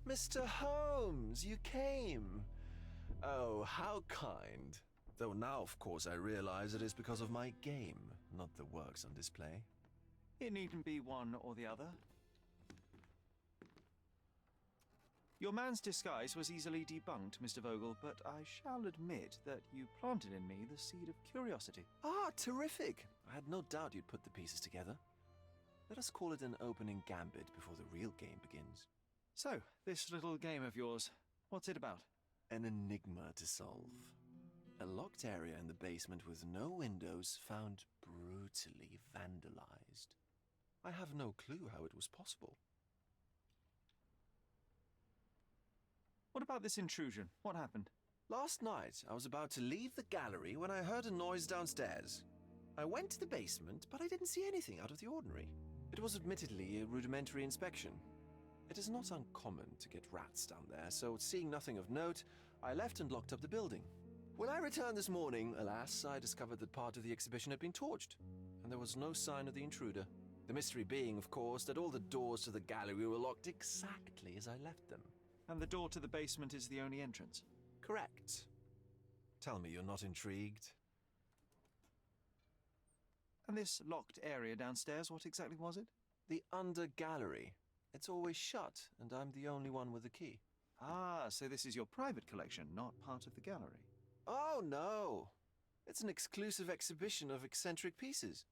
Mr. Holmes, you came. Oh, how kind. Though now, of course, I realize it is because of my game, not the works on display. It needn't be one or the other. Your man's disguise was easily debunked, Mr. Vogel, but I shall admit that you planted in me the seed of curiosity. Ah, terrific! I had no doubt you'd put the pieces together. Let us call it an opening gambit before the real game begins. So, this little game of yours, what's it about? An enigma to solve. A locked area in the basement with no windows found brutally vandalized. I have no clue how it was possible. What about this intrusion? What happened? Last night, I was about to leave the gallery when I heard a noise downstairs. I went to the basement, but I didn't see anything out of the ordinary. It was admittedly a rudimentary inspection. It is not uncommon to get rats down there, so seeing nothing of note, I left and locked up the building. When I returned this morning, alas, I discovered that part of the exhibition had been torched, and there was no sign of the intruder. The mystery being, of course, that all the doors to the gallery were locked exactly as I left them. And the door to the basement is the only entrance? Correct. Tell me you're not intrigued. And this locked area downstairs, what exactly was it? The under gallery. It's always shut, and I'm the only one with the key. Ah, so this is your private collection, not part of the gallery. Oh, no. It's an exclusive exhibition of eccentric pieces.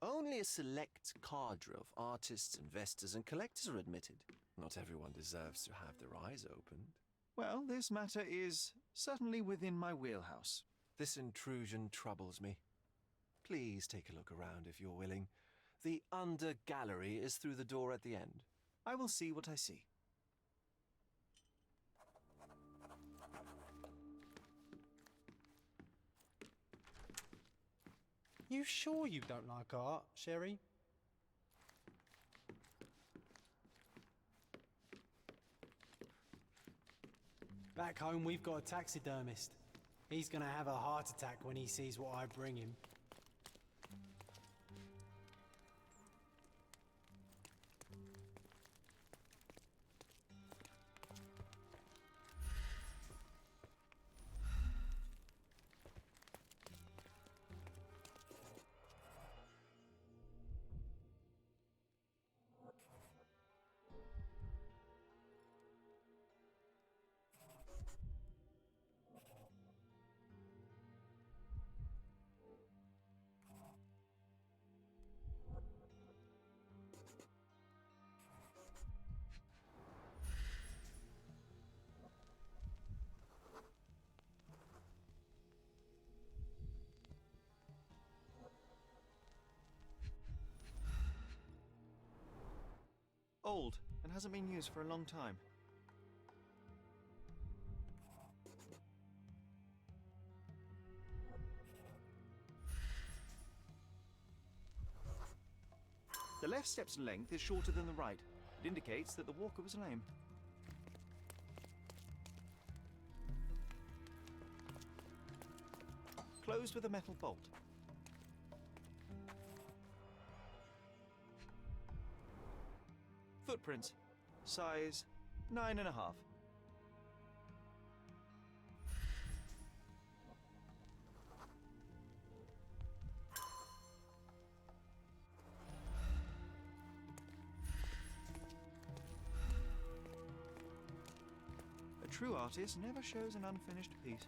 Only a select cadre of artists, investors, and collectors are admitted. Not everyone deserves to have their eyes opened. Well, this matter is certainly within my wheelhouse. This intrusion troubles me. Please take a look around if you're willing. The under gallery is through the door at the end. I will see what I see. You sure you don't like art, Sherry? Back home we've got a taxidermist. He's gonna have a heart attack when he sees what I bring him. Old, and hasn't been used for a long time. The left step's length is shorter than the right. It indicates that the walker was lame. Closed with a metal bolt. Footprints. Size 9.5. A true artist never shows an unfinished piece.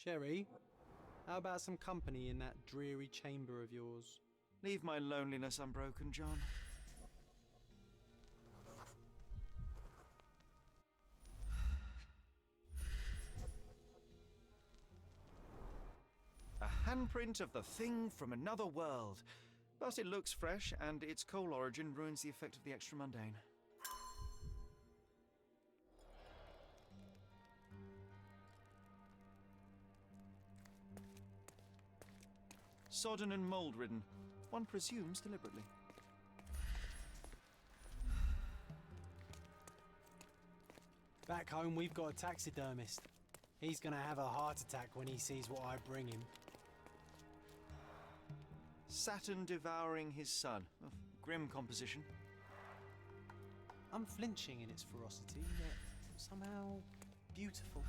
Sherry, how about some company in that dreary chamber of yours? Leave my loneliness unbroken, John. A handprint of the thing from another world. But it looks fresh, and its coal origin ruins the effect of the extra mundane. Sodden and mould-ridden. One presumes deliberately. Back home, we've got a taxidermist. He's gonna have a heart attack when he sees what I bring him. Saturn devouring his son. Oh, grim composition. Unflinching in its ferocity, yet somehow beautiful.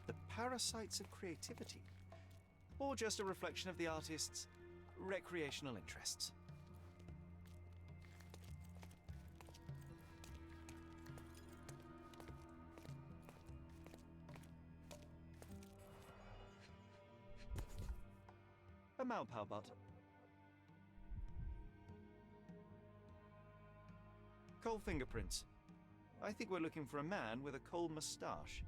The parasites of creativity. Or just a reflection of the artist's recreational interests. A Maupalbot. Coal fingerprints. I think we're looking for a man with a coal moustache.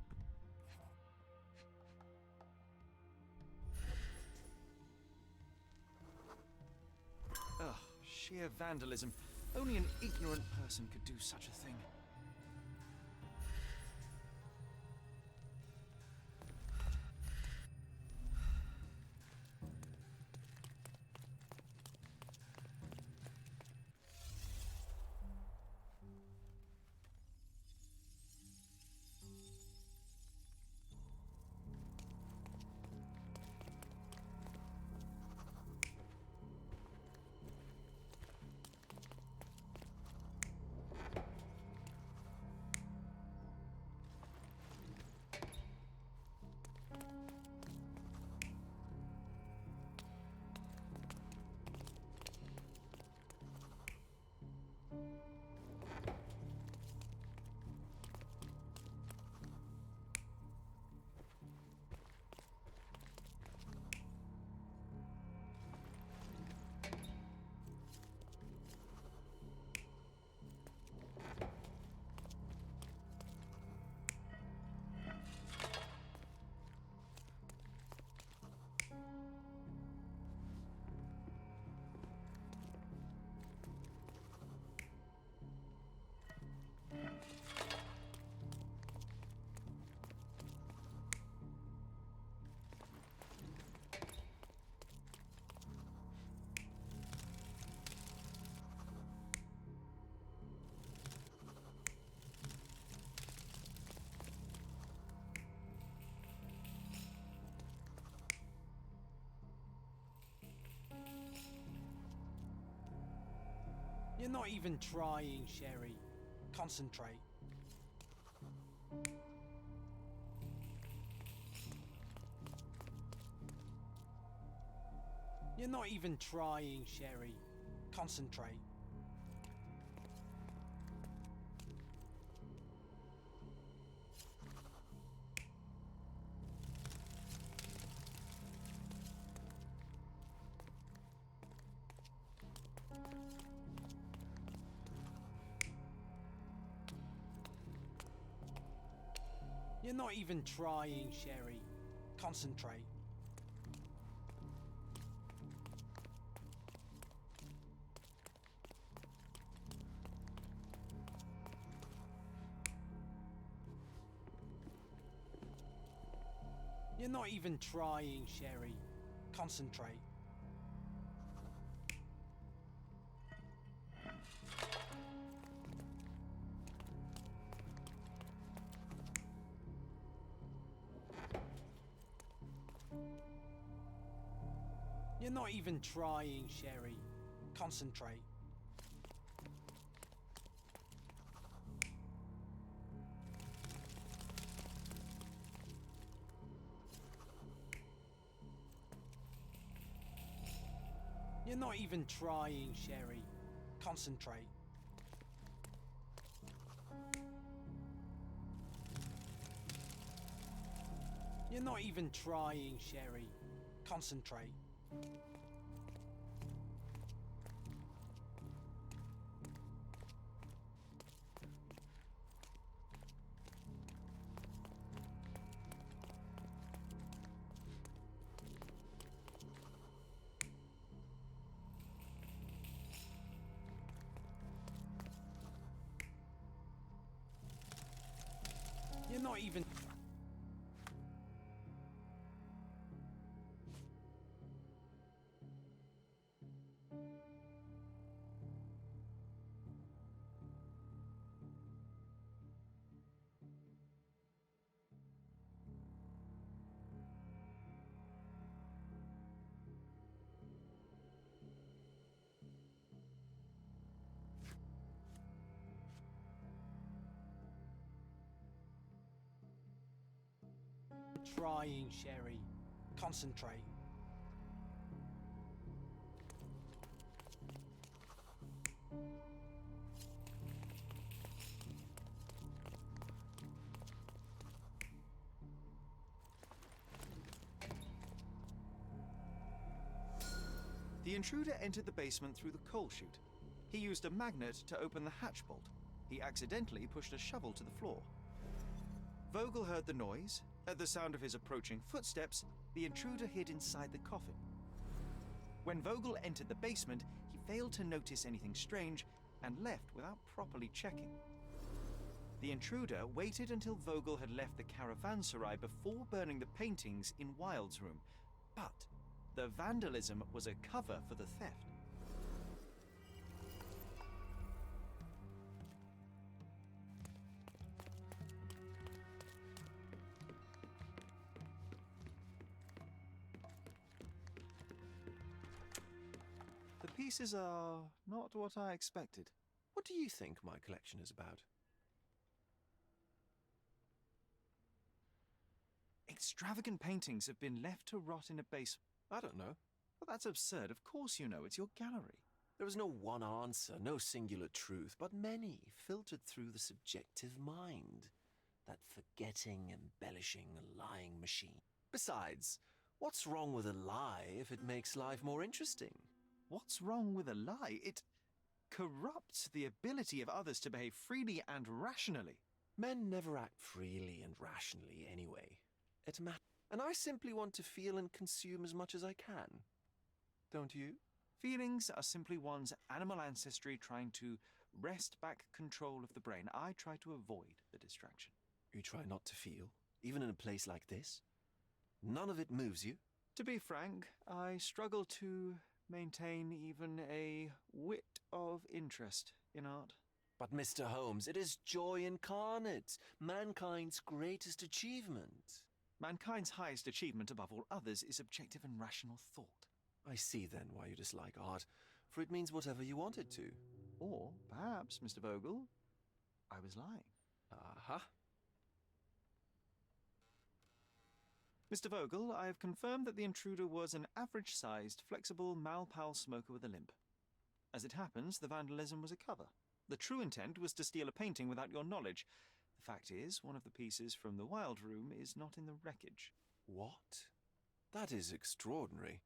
Ugh, sheer vandalism. Only an ignorant person could do such a thing. You're not even trying, Sherry. Concentrate. You're not even trying, Sherry. Concentrate. You're not even trying, Sherry. Concentrate. You're not even trying, Sherry. Concentrate. You're not even trying, Sherry. Concentrate. You're not even trying, Sherry. Concentrate. You're not even trying, Sherry. Concentrate. You're not even... Trying, Sherry. Concentrate. The intruder entered the basement through the coal chute. He used a magnet to open the hatch bolt. He accidentally pushed a shovel to the floor. Vogel heard the noise. At the sound of his approaching footsteps, the intruder hid inside the coffin. When Vogel entered the basement, he failed to notice anything strange and left without properly checking. The intruder waited until Vogel had left the caravanserai before burning the paintings in Wilde's room. But the vandalism was a cover for the theft. The pieces are not what I expected. What do you think my collection is about? Extravagant paintings have been left to rot in a basement. I don't know. But that's absurd. Of course you know. It's your gallery. There is no one answer, no singular truth, but many filtered through the subjective mind. That forgetting, embellishing, lying machine. Besides, what's wrong with a lie if it makes life more interesting? What's wrong with a lie? It corrupts the ability of others to behave freely and rationally. Men never act freely and rationally anyway. It matters. And I simply want to feel and consume as much as I can. Don't you? Feelings are simply one's animal ancestry trying to wrest back control of the brain. I try to avoid the distraction. You try not to feel, even in a place like this? None of it moves you? To be frank, I struggle to maintain even a whit of interest in art. But Mr. Holmes, it is joy incarnate, mankind's greatest achievement. Mankind's highest achievement above all others is objective and rational thought. I see then why you dislike art, for it means whatever you want it to. Or perhaps, Mr. Vogel, I was lying. Aha. Mr. Vogel, I have confirmed that the intruder was an average-sized, flexible Malpal smoker with a limp. As it happens, the vandalism was a cover. The true intent was to steal a painting without your knowledge. The fact is, one of the pieces from the Wild Room is not in the wreckage. What? That is extraordinary.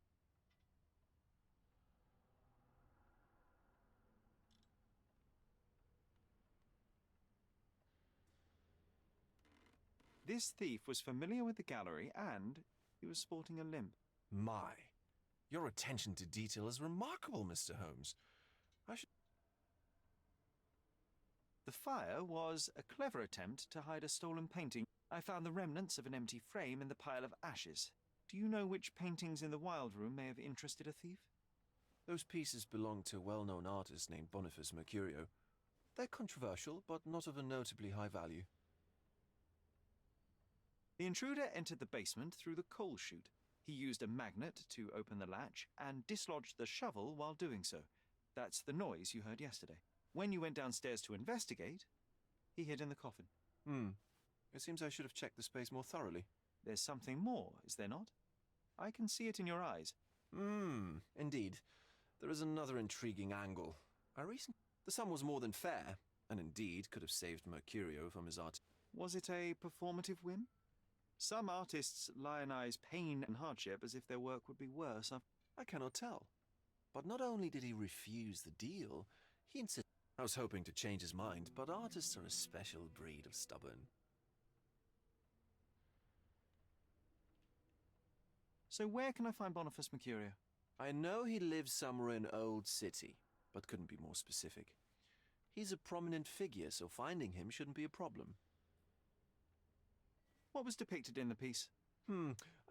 This thief was familiar with the gallery and he was sporting a limp. My, your attention to detail is remarkable, Mr. Holmes. The fire was a clever attempt to hide a stolen painting. I found the remnants of an empty frame in the pile of ashes. Do you know which paintings in the Wild Room may have interested a thief? Those pieces belong to a well-known artist named Boniface Mercurio. They're controversial, but not of a notably high value. The intruder entered the basement through the coal chute. He used a magnet to open the latch and dislodged the shovel while doing so. That's the noise you heard yesterday. When you went downstairs to investigate, he hid in the coffin. It seems I should have checked the space more thoroughly. There's something more, is there not? I can see it in your eyes. Indeed. There is another intriguing angle. The sum was more than fair, and indeed could have saved Mercurio from his art. Was it a performative whim? Some artists lionize pain and hardship as if their work would be worse. I cannot tell. But not only did he refuse the deal, he insisted. I was hoping to change his mind, but artists are a special breed of stubborn. So where can I find Boniface Mercurio? I know he lives somewhere in Old City, but couldn't be more specific. He's a prominent figure, so finding him shouldn't be a problem. What was depicted in the piece?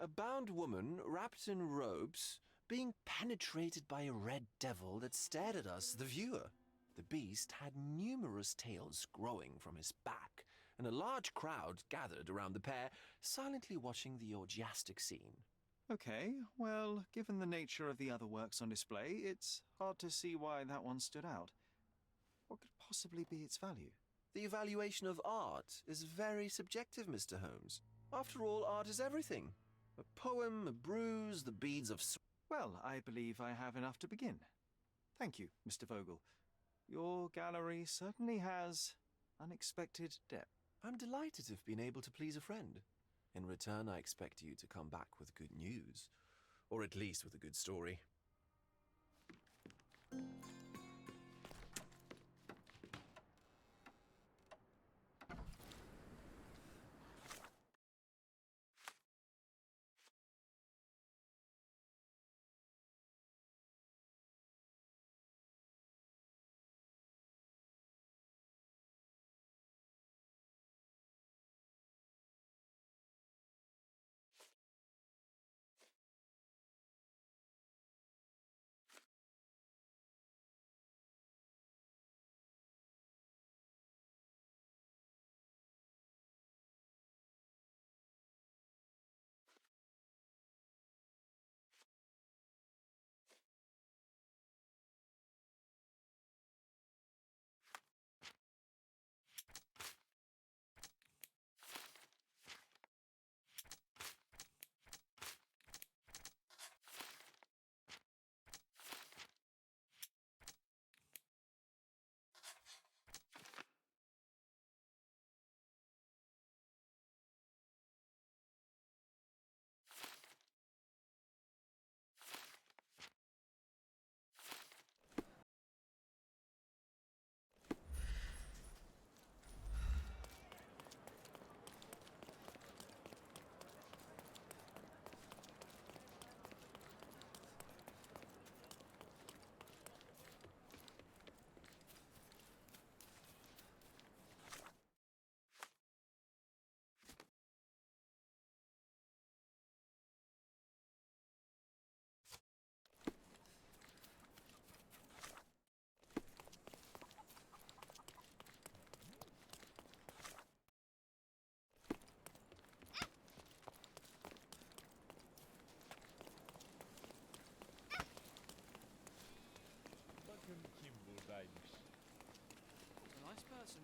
A bound woman, wrapped in robes, being penetrated by a red devil that stared at us, the viewer. The beast had numerous tails growing from his back, and a large crowd gathered around the pair, silently watching the orgiastic scene. Okay, well, given the nature of the other works on display, it's hard to see why that one stood out. What could possibly be its value? The evaluation of art is very subjective, Mr. Holmes. After all, art is everything. A poem, a bruise, the beads of sweat. Well, I believe I have enough to begin. Thank you, Mr. Vogel. Your gallery certainly has unexpected depth. I'm delighted to have been able to please a friend. In return, I expect you to come back with good news. Or at least with a good story. Bakın kim buradaymış. A nice person.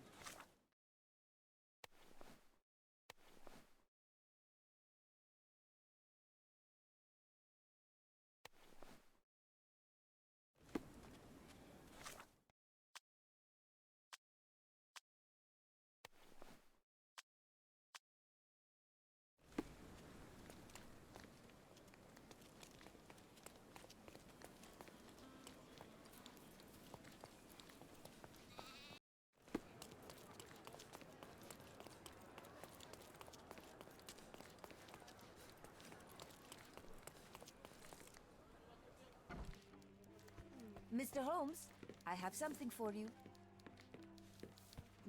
Mr. Holmes, I have something for you.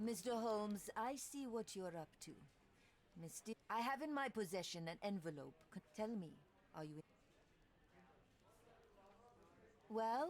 Mr. Holmes, I see what you're up to. I have in my possession an envelope. Tell me, are you... Well,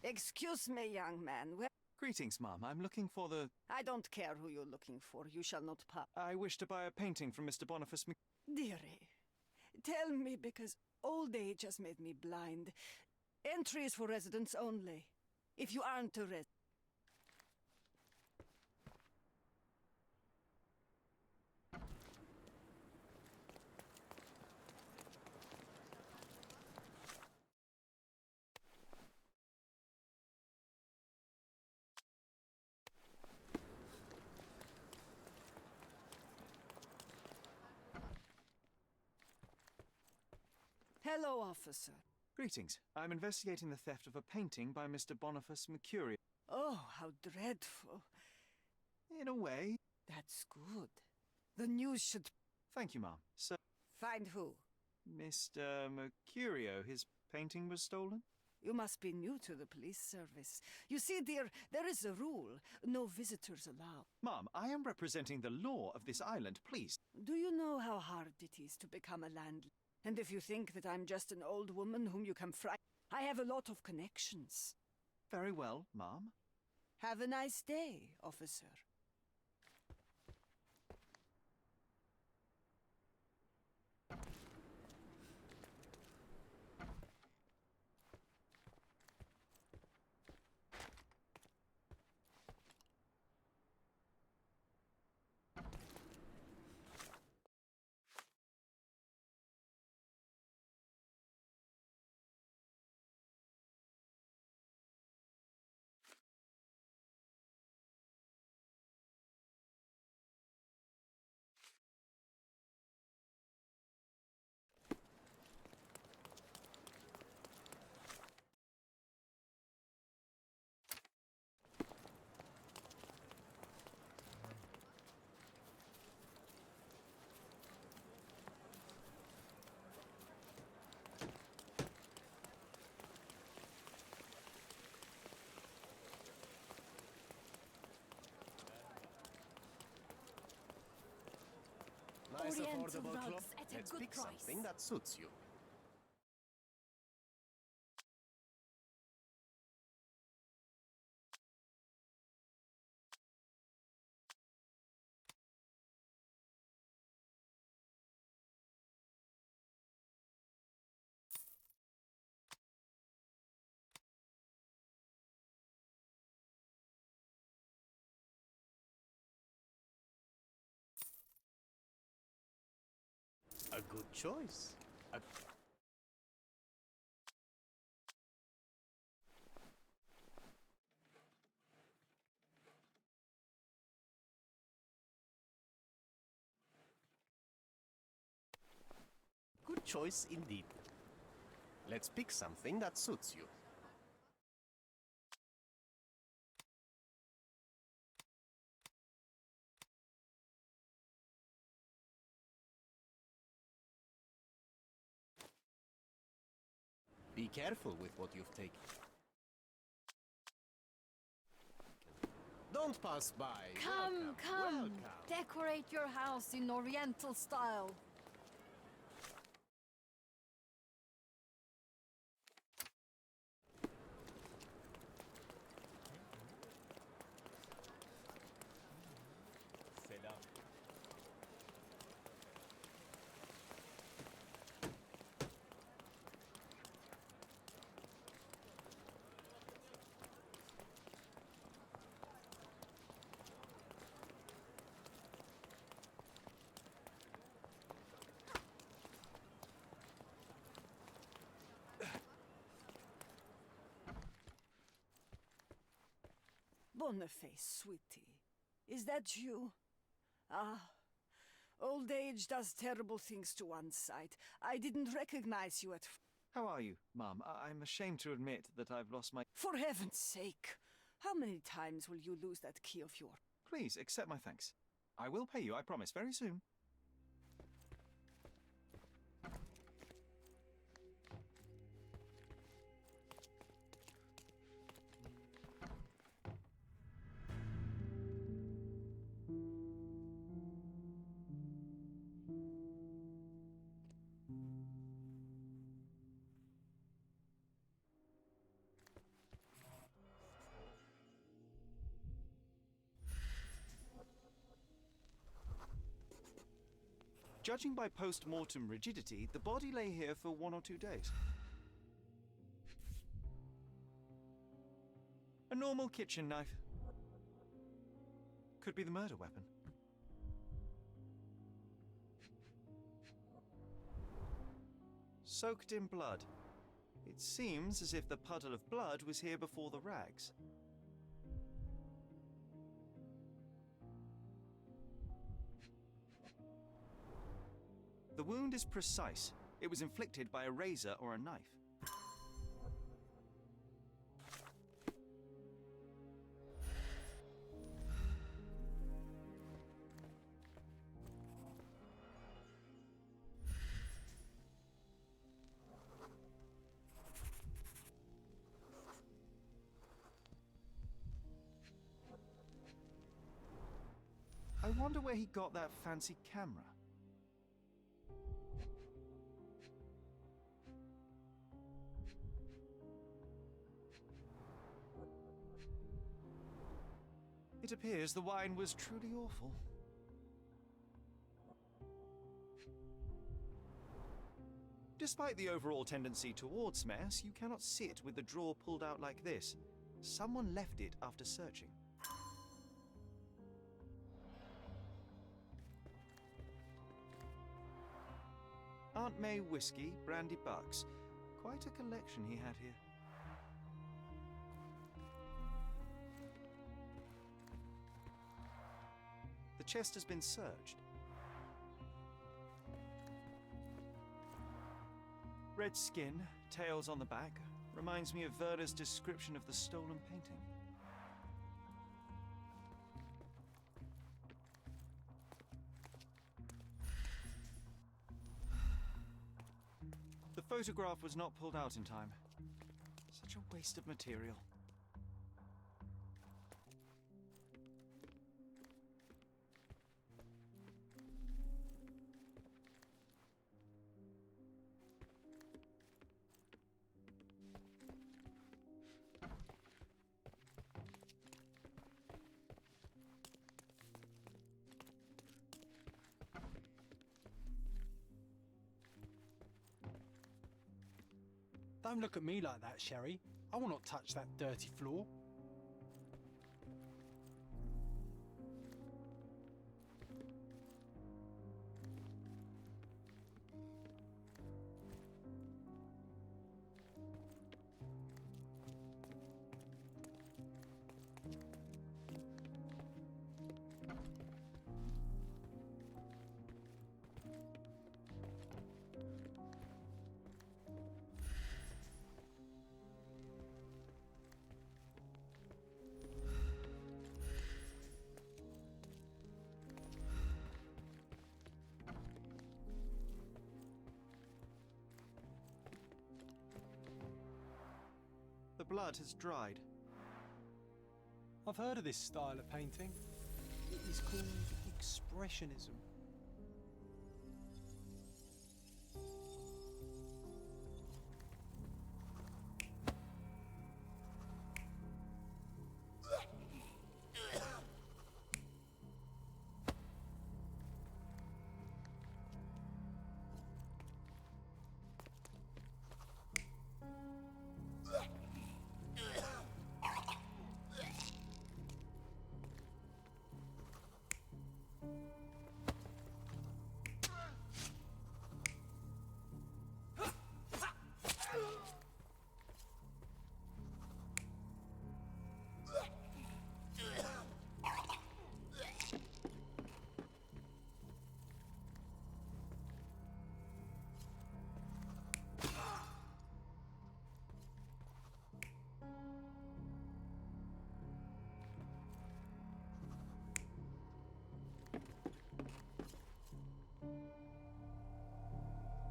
Excuse me, young man. Greetings, Mum. I'm looking for the... I don't care who you're looking for. You shall not pass. I wish to buy a painting from Mr. Boniface Dearie, tell me, because old age has made me blind. Entry is for residents only. If you aren't a resident... Hello, officer. Greetings. I'm investigating the theft of a painting by Mr. Boniface Mercurio. Oh, how dreadful. In a way. That's good. The news should... Thank you, Mum. So, Find who? Mr. Mercurio, his painting was stolen? You must be new to the police service. You see, dear, there is a rule. No visitors allowed. Mum, I am representing the law of this island, please. Do you know how hard it is to become a landlord? And if you think that I'm just an old woman whom you can fry, I have a lot of connections. Very well, Mum. Have a nice day, officer. Nice Oriental affordable rugs cloth. at a Let's good pick price. something that suits you. A good choice. Good choice indeed. Let's pick something that suits you. Be careful with what you've taken. Don't pass by. Come, Welcome, come. welcome. Decorate your house in Oriental style. Selam. Boniface, sweetie. Is that you? Ah, old age does terrible things to one's sight. I didn't recognize you at... How are you, Mum? I'm ashamed to admit that I've lost my... For heaven's sake! How many times will you lose that key of yours? Please, accept my thanks. I will pay you, I promise, very soon. Judging by post-mortem rigidity, the body lay here for 1 or 2 days. A normal kitchen knife. Could be the murder weapon. Soaked in blood. It seems as if the puddle of blood was here before the rags. The wound is precise. It was inflicted by a razor or a knife. I wonder where he got that fancy camera. It appears the wine was truly awful. Despite the overall tendency towards mess, you cannot sit with the drawer pulled out like this. Someone left it after searching. Aunt May whiskey, brandy bucks. Quite a collection he had here. The chest has been searched. Red skin, tails on the back, reminds me of Werner's description of the stolen painting. The photograph was not pulled out in time. Such a waste of material. Don't look at me like that, Sherry. I will not touch that dirty floor. The blood has dried. I've heard of this style of painting. It is called expressionism.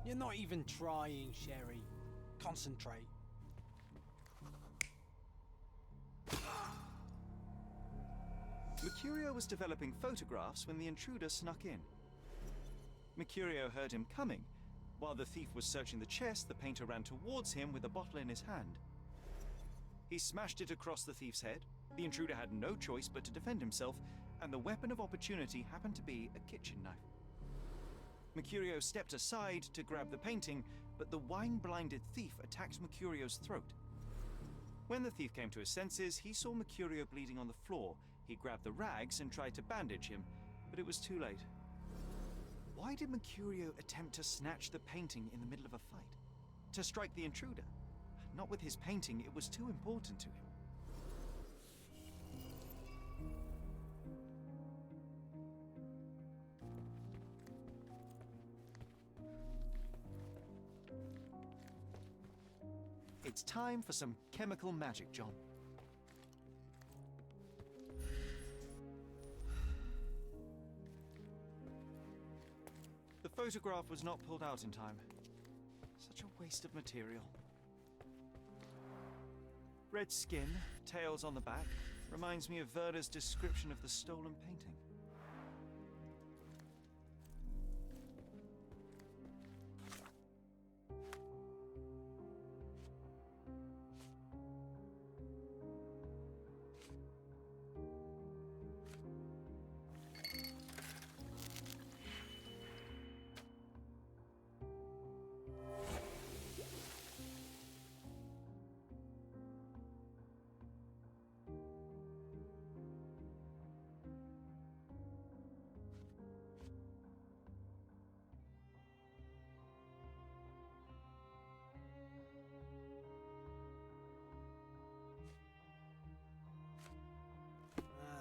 You're not even trying, Sherry. Concentrate. Mercurio was developing photographs when the intruder snuck in. Mercurio heard him coming. While the thief was searching the chest, the painter ran towards him with a bottle in his hand. He smashed it across the thief's head. The intruder had no choice but to defend himself, and the weapon of opportunity happened to be a kitchen knife. Mercurio stepped aside to grab the painting, but the wine-blinded thief attacked Mercurio's throat. When the thief came to his senses, he saw Mercurio bleeding on the floor. He grabbed the rags and tried to bandage him, but it was too late. Why did Mercurio attempt to snatch the painting in the middle of a fight? To strike the intruder? Not with his painting, it was too important to him. It's time for some chemical magic, John. The photograph was not pulled out in time. Such a waste of material. Red skin, tails on the back, reminds me of Werder's description of the stolen painting.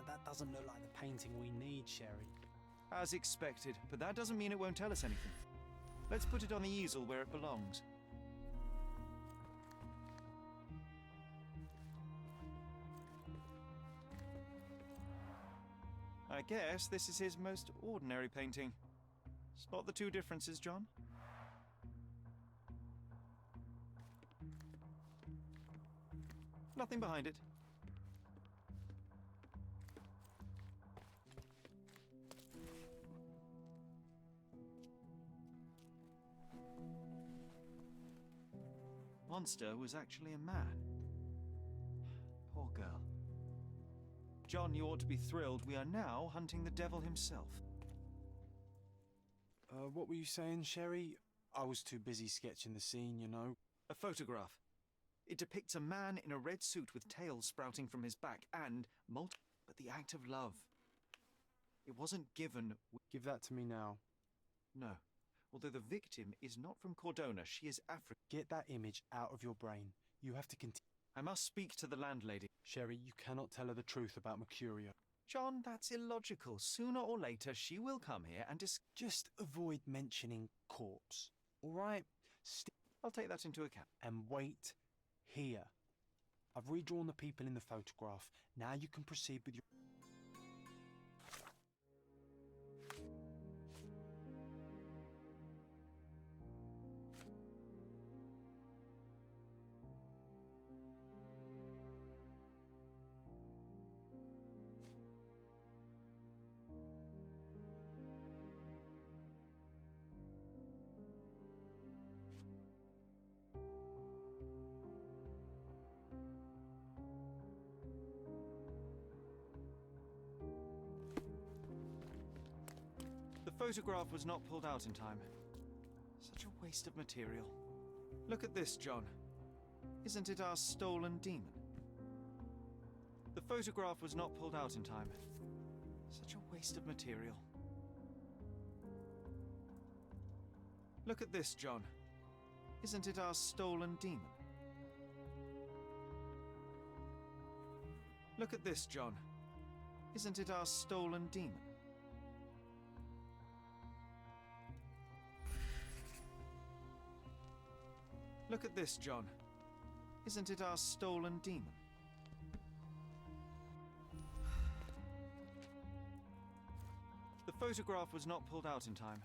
That doesn't look like the painting we need, Sherry. As expected, but that doesn't mean it won't tell us anything. Let's put it on the easel where it belongs. I guess this is his most ordinary painting. Spot the two differences, John? Nothing behind it. Monster was actually a man. Poor girl. John, you ought to be thrilled. We are now hunting the devil himself. What were you saying, Sherry? I was too busy sketching the scene, you know. A photograph. It depicts a man in a red suit with tails sprouting from his back and but the act of love. It wasn't given. Give that to me now. No. Although the victim is not from Cordona, she is African. Get that image out of your brain. You have to continue. I must speak to the landlady. Sherry, you cannot tell her the truth about Mercurio. John, that's illogical. Sooner or later, she will come here and Just avoid mentioning corpse, all right? I'll take that into account. And wait here. I've redrawn the people in the photograph. Now you can proceed with your... The photograph was not pulled out in time. Such a waste of material. Look at this, John. Isn't it our stolen demon? The photograph was not pulled out in time. Such a waste of material. Look at this, John. Isn't it our stolen demon? Look at this, John. Isn't it our stolen demon? Look at this, John. Isn't it our stolen demon? The photograph was not pulled out in time.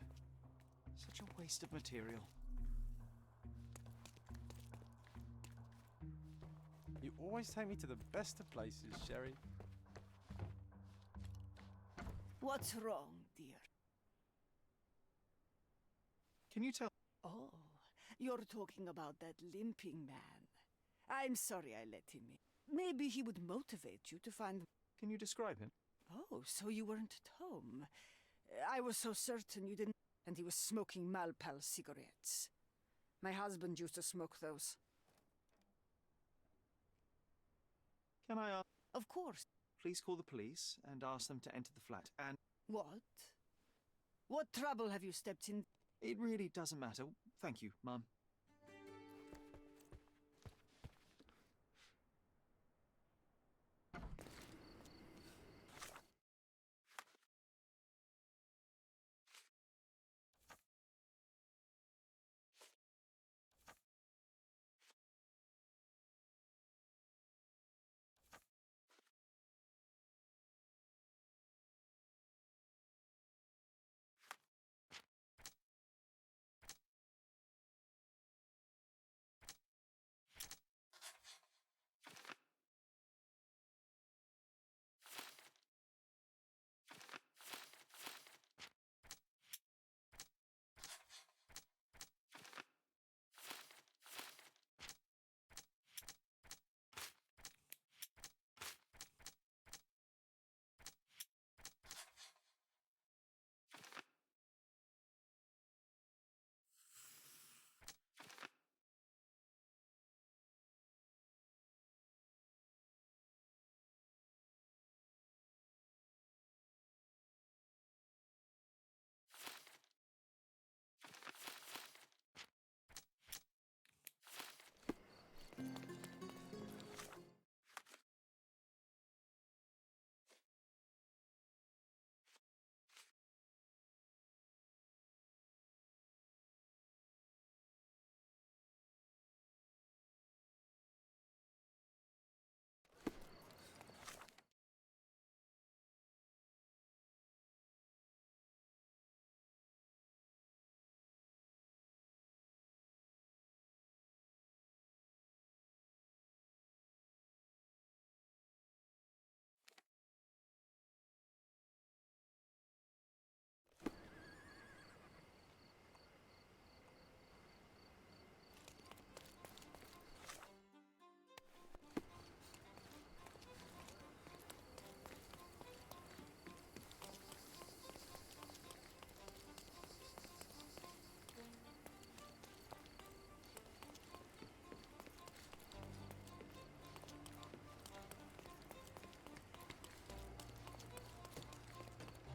Such a waste of material. You always take me to the best of places, Sherry. What's wrong, dear? Can you tell? Oh, you're talking about that limping man. I'm sorry I let him in. Maybe he would motivate you to find... Can you describe him? Oh, so you weren't at home. I was so certain you didn't... and he was smoking Malpal cigarettes. My husband used to smoke those. Can I ask? Of course. Please call the police and ask them to enter the flat. And What? What trouble have you stepped in? it really doesn't matter. Thank you, Mum.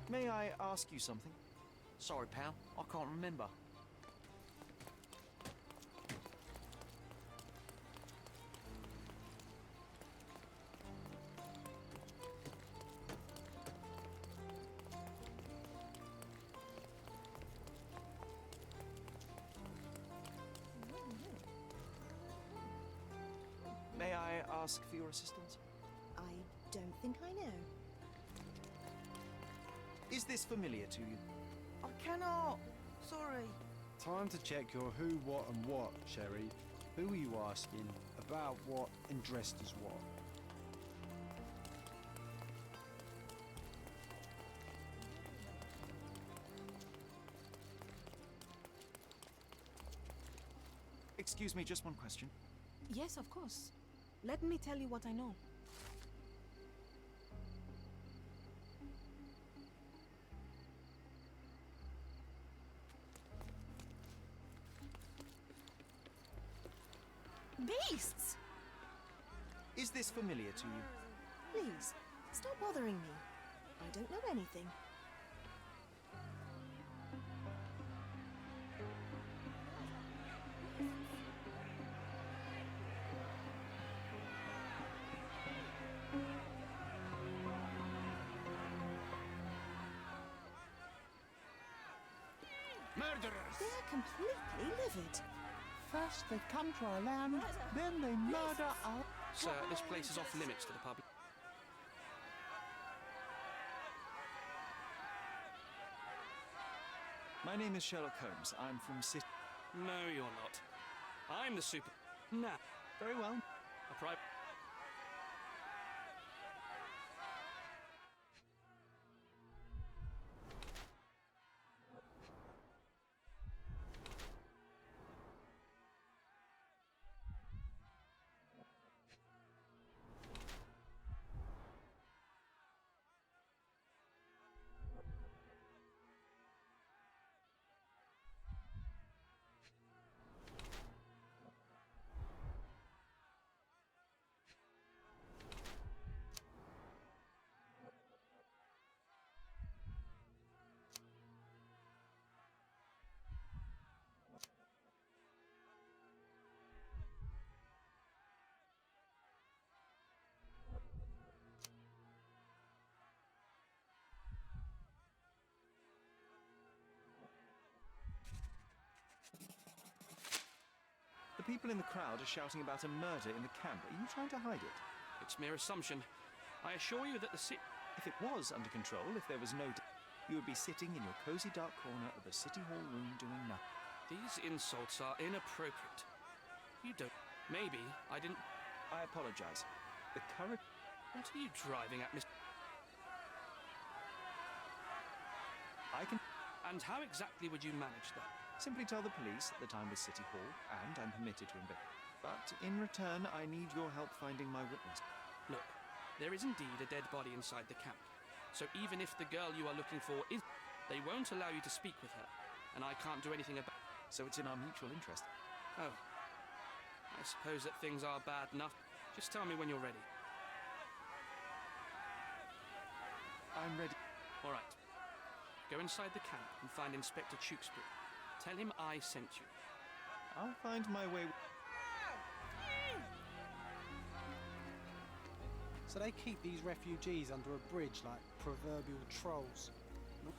May I ask you something? Sorry, pal, I can't remember. May I ask for your assistance? I don't think I know. Is this familiar to you? I cannot. Sorry. Time to check your who, what, and what, Sherry. Who are you asking? About what and dressed as what? Excuse me, just one question. Yes, of course. Let me tell you what I know. Beasts! Is this familiar to you? Please, stop bothering me. I don't know anything. Murderers! They're completely livid. First they come to our land, then they murder our... Sir, this place is off limits to the public. My name is Sherlock Holmes. I'm from City. No, you're not. I'm the super... Nah, Very well. a private... people in the crowd are shouting about a murder in the camp. Are you trying to hide it? It's mere assumption. I assure you that the If it was under control, if there was no... you would be sitting in your cozy dark corner of the City Hall room doing nothing. These insults are inappropriate. You don't... Maybe I didn't... I apologize. The current... What are you driving at, Miss... I can... And how exactly would you manage that? Simply tell the police that I'm with City Hall, and I'm permitted to investigate. But in return, I need your help finding my witness. Look, there is indeed a dead body inside the camp. So even if the girl you are looking for is... They won't allow you to speak with her, and I can't do anything about... So it's in our mutual interest. Oh. I suppose that things are bad enough. Just tell me when you're ready. I'm ready. All right. Go inside the camp and find Inspector Tewkesbury. Tell him I sent you. I'll find my way... So they keep these refugees under a bridge like proverbial trolls. No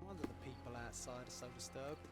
wonder the people outside are so disturbed.